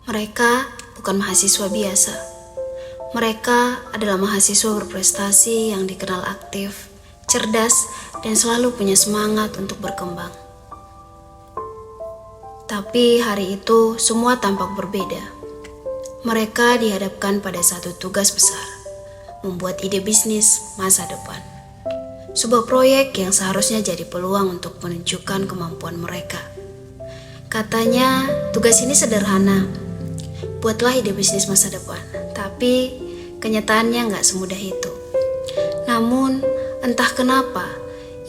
Mereka bukan mahasiswa biasa. Mereka adalah mahasiswa berprestasi yang dikenal aktif, cerdas, dan selalu punya semangat untuk berkembang. Tapi hari itu semua tampak berbeda. Mereka dihadapkan pada satu tugas besar, membuat ide bisnis masa depan. Sebuah proyek yang seharusnya jadi peluang untuk menunjukkan kemampuan mereka. Katanya tugas ini sederhana, buatlah ide bisnis masa depan. Tapi kenyataannya nggak semudah itu. Namun entah kenapa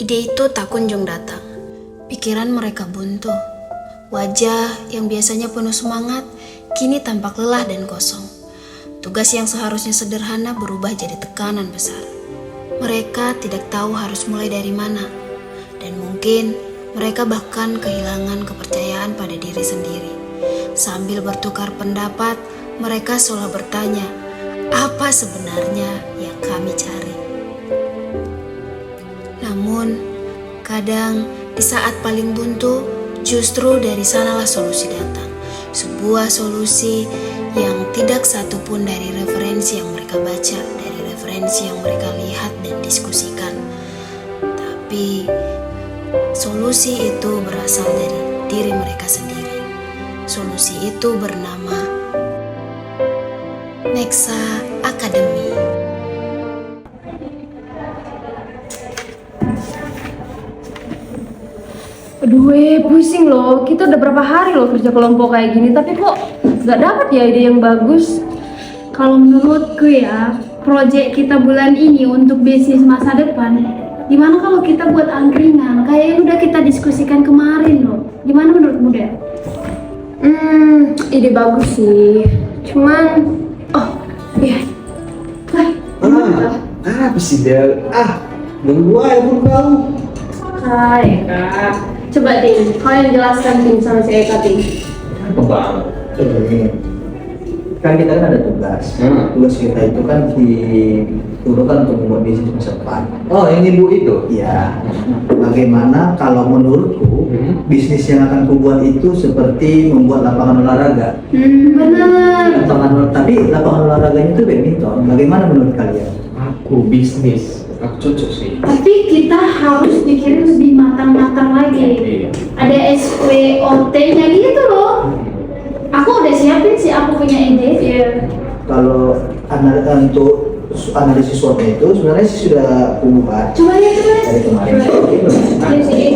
ide itu tak kunjung datang. Pikiran mereka buntu. Wajah yang biasanya penuh semangat kini tampak lelah dan kosong. Tugas yang seharusnya sederhana berubah jadi tekanan besar. Mereka tidak tahu harus mulai dari mana. Dan mungkin mereka bahkan kehilangan kepercayaan pada diri sendiri. Sambil bertukar pendapat, mereka seolah bertanya, apa sebenarnya yang kami cari? Namun, kadang di saat paling buntu, justru dari sanalah solusi datang. Sebuah solusi yang tidak satupun dari referensi yang mereka baca, dari referensi yang mereka lihat dan diskusikan. Tapi, solusi itu berasal dari diri mereka sendiri. Solusi itu bernama Nexa Academy. Aduh, pusing loh. Kita udah berapa hari loh kerja kelompok kayak gini, tapi kok nggak dapat ya ide yang bagus. Kalau menurutku ya, proyek kita bulan ini untuk bisnis masa depan, gimana kalau kita buat angkringan? Kayak yang udah kita diskusikan kemarin loh. Gimana menurutmu deh? Ide bagus sih. Cuman, iya. Apa sih Del? Nunggu aja pun kau. Kak. Coba Ting, kau yang jelaskan Ting sama si Eka Ting. Apa bang? Kan kita kan ada tugas. Tugas kita itu kan diturunkan untuk membuat bisnis masa depan. Oh, yang ibu itu? Iya. Bagaimana kalau menurutku bisnis yang akan kubuat itu seperti membuat lapangan olahraga. Benar. Tapi lapangan olahraganya itu badminton. Bagaimana menurut kalian? Aku bisnis. Aku cocok sih. Tapi kita harus pikirin lebih matang-matang lagi. Iya. Ada SWOT-nya gitu loh. Aku udah siapin sih, aku punya ide. Iya. Kalau untuk analisis SWOT itu sebenarnya sih sudah kubuat Coba ya. dari kemarin. Iya sih.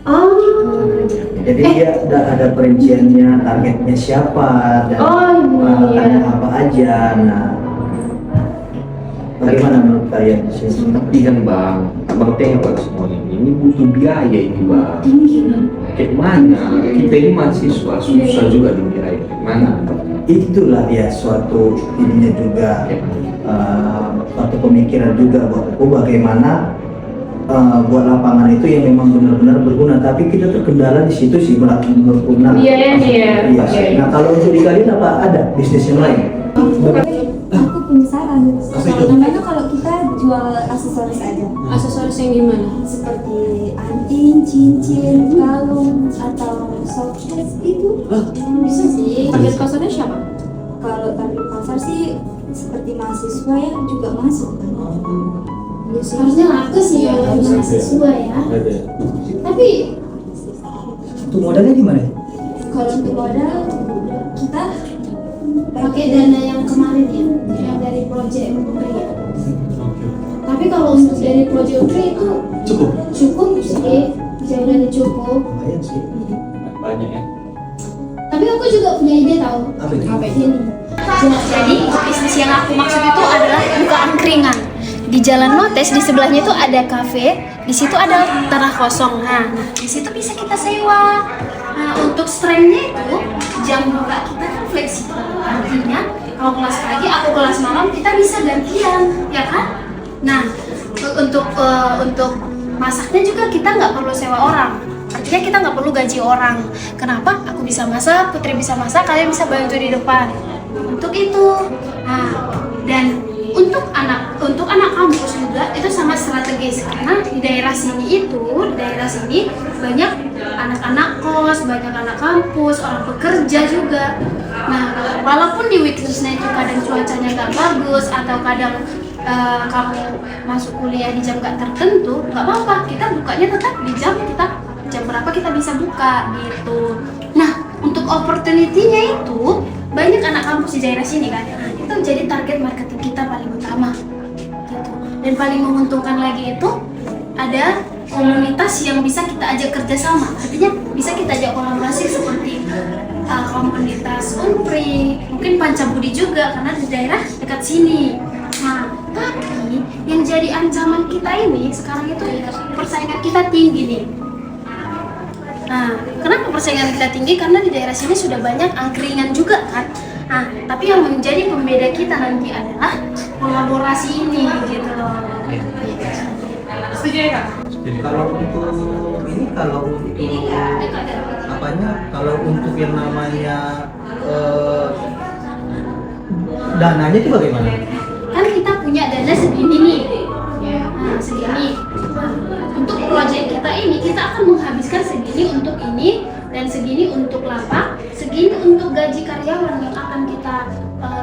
Oke. Jadi dia ada perinciannya, targetnya siapa dan peralatannya apa aja. Nah, bagaimana menurut kalian di sini? Tapi kan bang, abang tengok semua ini butuh biaya ini bang. Tinggi loh. Kayak mana? Kita ini mahasiswa susah juga dikirain. Mana? Itulah dia suatu ininya juga, suatu pemikiran juga buat aku bagaimana buat lapangan itu yang memang benar-benar berguna. Tapi kita terkendala di situ sih menurutku. Iya. Nah, kalau untuk di kalian apa ada bisnis yang lain? Aku punya saran. Namanya kalau kita jual aksesoris aja. Aksesoris yang gimana? Seperti anting, cincin, kalung, atau soft case itu. Bisa sih. Target pasarnya siapa? Kalau target pasar sih seperti mahasiswa ya juga masuk. Iya sih. Harusnya laku sih ya untuk mahasiswa ya. Tapi Untuk modalnya gimana? Kalau untuk modal kita pakai dana yang kemarin ya, yang dari Project Umpri ya. Tapi kalau untuk dari Project Umpri itu cukup sih, jauh dari cukup. Lumayan sih. Banyak ya. Tapi aku juga punya ide tahu. Apa itu? Ini. Jadi bisnis yang aku maksud itu adalah buka angkringan. Di Jalan Notes di sebelahnya itu ada kafe, di situ ada tanah kosong. Nah, di situ bisa kita sewa. Nah, untuk strengthnya itu jam buka kita kan fleksibel. Artinya kalau kelas pagi, aku kelas malam, kita bisa gantian, ya kan? Nah, untuk masaknya juga kita nggak perlu sewa orang. Artinya kita nggak perlu gaji orang. Kenapa? Aku bisa masak, Putri bisa masak, kalian bisa bantu di depan. Untuk itu. Nah, dan untuk untuk anak kampus juga itu sama strategis, karena di daerah sini banyak anak-anak kos, banyak anak kampus, orang pekerja juga. Nah, walaupun di weekdays itu kadang cuacanya nggak bagus atau kadang kamu masuk kuliah di jam nggak tertentu, nggak apa-apa, kita bukanya tetap di jam berapa kita bisa buka gitu. Nah, untuk opportunity-nya itu banyak anak kampus di daerah sini kan, itu jadi target marketing kita paling utama gitu. Dan paling menguntungkan lagi itu ada komunitas yang bisa kita ajak kerjasama, artinya bisa kita ajak kolaborasi seperti komunitas Unpri, mungkin Pancabudi juga karena di daerah dekat sini. Nah, tapi yang jadi ancaman kita ini sekarang itu persaingan kita tinggi nih. Nah, kenapa persaingan kita tinggi? Karena di daerah sini sudah banyak angkringan juga kan. Nah, tapi yang menjadi pembeda kita nanti adalah kolaborasi ini gitu loh. Setuju ya Kak? Kalau untuk kalau untuk yang namanya dananya itu bagaimana? Kan kita punya dana segini nih. Nah, segini. Untuk proyek kita ini kita akan menghabiskan segini untuk ini dan segini untuk lapak, segini untuk gaji karyawan yang akan kita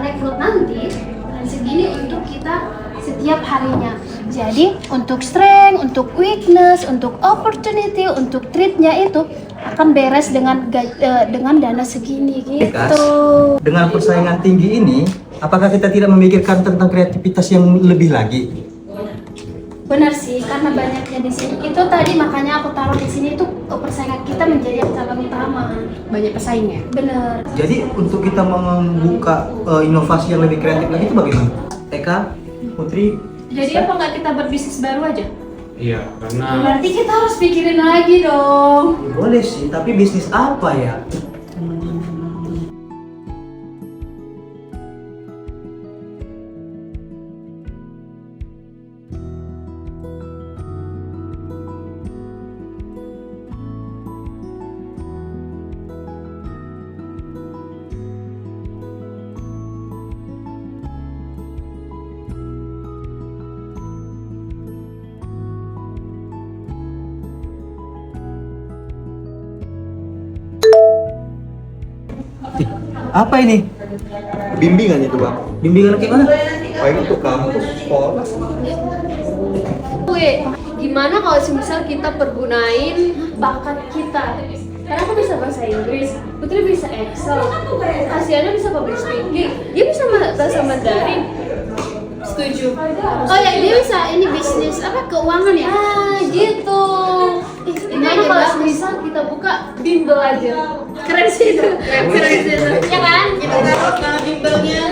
rekrut nanti, dan segini untuk kita setiap harinya. Jadi untuk strength, untuk weakness, untuk opportunity, untuk treatnya itu akan beres dengan dana segini gitu. Dengan persaingan tinggi ini, apakah kita tidak memikirkan tentang kreativitas yang lebih lagi? Benar sih, karena banyaknya di sini. Itu tadi makanya aku taruh di sini itu persaingan kita menjadi ancaman utama. Banyak pesaingnya. Benar. Jadi untuk kita membuka inovasi yang lebih kreatif lagi itu bagaimana? Eka, Putri. Jadi apa nggak kita berbisnis baru aja? Iya, karena Berarti kita harus pikirin lagi dong. Boleh sih, tapi bisnis apa ya? Apa ini? bimbingan itu Bang. Bimbingan kayak mana? Baik untuk kampus, sekolah. Gimana kalau semisal kita pergunain bakat kita? Karena aku bisa bahasa Inggris, Putri bisa Excel, Asiana bisa public speaking, dia bisa bahasa Mandarin. Setuju. Oh ya, dia bisa ini bisnis apa keuangan ya? Ah gitu. Gimana kalau semisal kita buka bimbel aja? Keren sih itu. Keren sih itu. Ya kan? Kita buka bimbelnya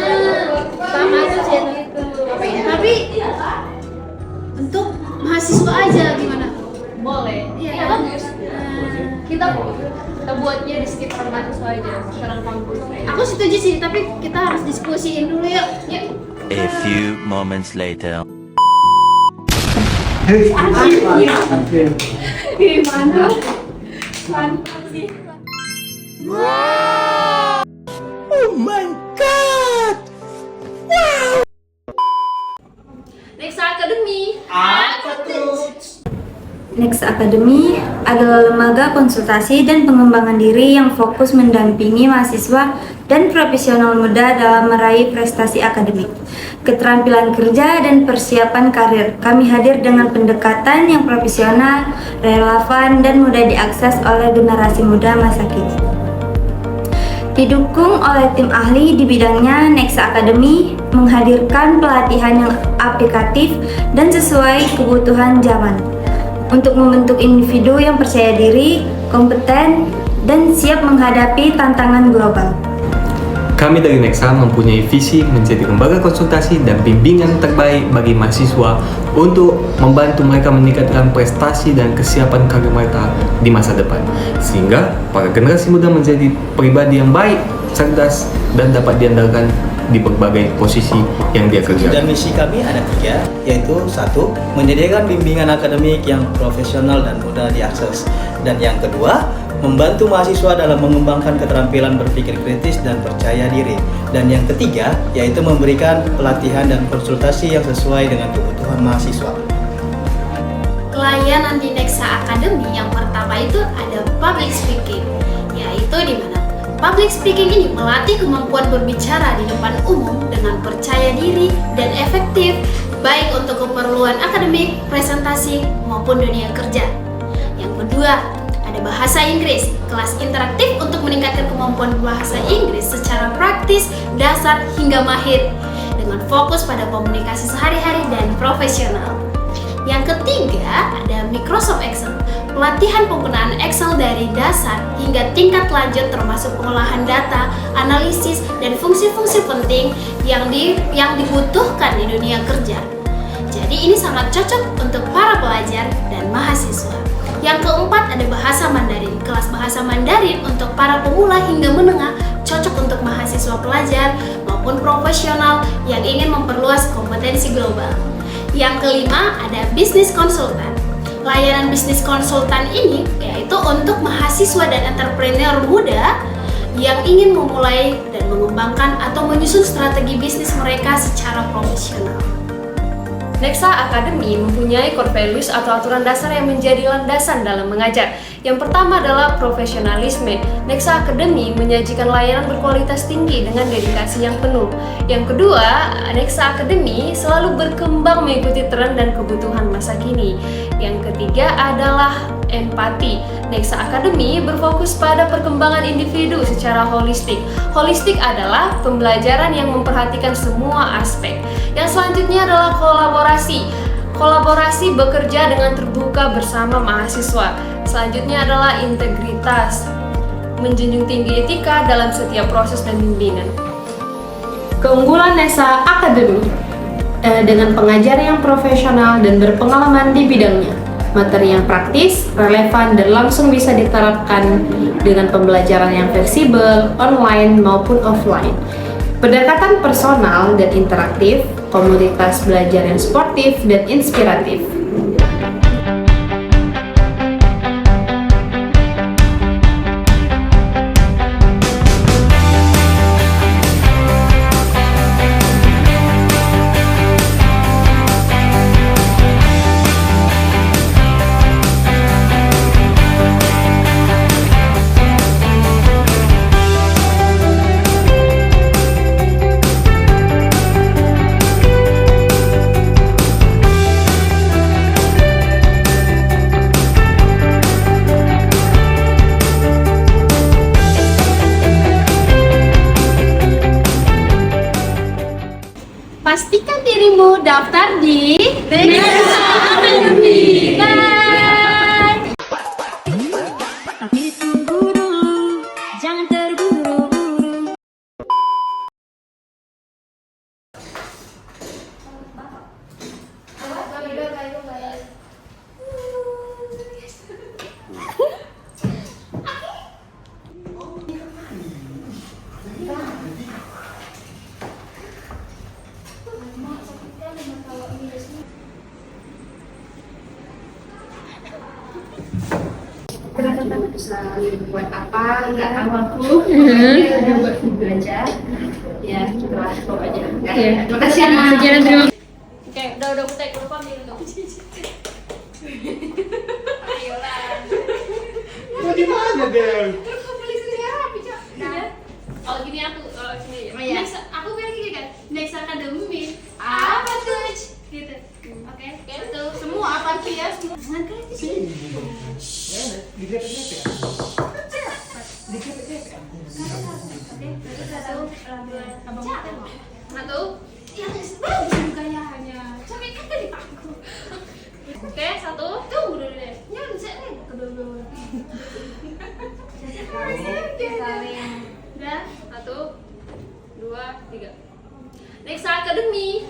sama aja sih itu. Tapi untuk mahasiswa aja gimana? Boleh. Iya, Bagus. Kita buatnya di sekitar mahasiswa aja, sekarang kampus. Aku setuju sih, tapi kita harus diskusiin dulu yuk. Yuk. A few moments later. Gimana? Next Academy. Next Academy adalah lembaga konsultasi dan pengembangan diri yang fokus mendampingi mahasiswa dan profesional muda dalam meraih prestasi akademik, keterampilan kerja, dan persiapan karir. Kami hadir dengan pendekatan yang profesional, relevan, dan mudah diakses oleh generasi muda masa kini. Didukung oleh tim ahli di bidangnya, Next Academy menghadirkan pelatihan yang aplikatif dan sesuai kebutuhan zaman untuk membentuk individu yang percaya diri, kompeten, dan siap menghadapi tantangan global. Kami dari Nexa mempunyai visi menjadi lembaga konsultasi dan bimbingan terbaik bagi mahasiswa untuk membantu mereka meningkatkan prestasi dan kesiapan karir mereka di masa depan, sehingga para generasi muda menjadi pribadi yang baik, cerdas, dan dapat diandalkan di berbagai posisi yang dia kerjakan. Dan misi kami ada 3, yaitu 1. Menyediakan bimbingan akademik yang profesional dan mudah diakses. Dan yang kedua, membantu mahasiswa dalam mengembangkan keterampilan berpikir kritis dan percaya diri. Dan yang ketiga, yaitu memberikan pelatihan dan konsultasi yang sesuai dengan kebutuhan mahasiswa. Layanan di Nexa Academy yang pertama itu ada public speaking, yaitu di mana public speaking ini melatih kemampuan berbicara di depan umum dengan percaya diri dan efektif, baik untuk keperluan akademik, presentasi, maupun dunia kerja. Yang kedua, ada bahasa Inggris, kelas interaktif untuk meningkatkan kemampuan bahasa Inggris secara praktis, dasar, hingga mahir, dengan fokus pada komunikasi sehari-hari dan profesional. Yang ketiga, ada Microsoft Excel, pelatihan penggunaan Excel dari dasar hingga tingkat lanjut termasuk pengolahan data, analisis, dan fungsi-fungsi penting yang dibutuhkan di dunia kerja. Jadi ini sangat cocok untuk para pelajar dan mahasiswa. Yang keempat, ada bahasa Mandarin, kelas bahasa Mandarin untuk para pemula hingga menengah, cocok untuk mahasiswa pelajar maupun profesional yang ingin memperluas kompetensi global. Yang kelima, ada bisnis konsultan. Layanan bisnis konsultan ini yaitu untuk mahasiswa dan entrepreneur muda yang ingin memulai dan mengembangkan atau menyusun strategi bisnis mereka secara profesional. Nexa Academy mempunyai core values atau aturan dasar yang menjadi landasan dalam mengajar. Yang pertama adalah profesionalisme. Nexa Academy menyajikan layanan berkualitas tinggi dengan dedikasi yang penuh. Yang kedua, Nexa Academy selalu berkembang mengikuti tren dan kebutuhan masa kini. Yang ketiga adalah empati. Nexa Academy berfokus pada perkembangan individu secara holistik. Holistik adalah pembelajaran yang memperhatikan semua aspek. Yang selanjutnya adalah kolaborasi. Kolaborasi bekerja dengan terbuka bersama mahasiswa. Selanjutnya adalah integritas, menjunjung tinggi etika dalam setiap proses dan bimbingan. Keunggulan Nexa Academy dengan pengajar yang profesional dan berpengalaman di bidangnya. Materi yang praktis, relevan, dan langsung bisa diterapkan dengan pembelajaran yang fleksibel, online maupun offline. Pendekatan personal dan interaktif, komunitas belajar yang sportif dan inspiratif. Pastikan dirimu daftar di Nexa Academy. Bye. Ditunggu dulu, jangan terburu-buru. Bisa buat apa, nggak tahu aku. Hanya buat belajar. Ya, itulah pokoknya. Terima kasih Ana. Oke, udah putek, udah pamit dong. Ayolah. Gimana deh? Oh gini aku, gini. Iya. Aku bilang gini kan, Nexa Academy. Apa tuh? Gitu. Oke, Itu semua apa sih ya? Semua. Satu. Ya, bagus gayanya. Sampai kan dari aku. Oke, satu. Tunggu dulu deh. Jangan saya kedua-dua. Udah, 1, 2, 3. Nexa Academy.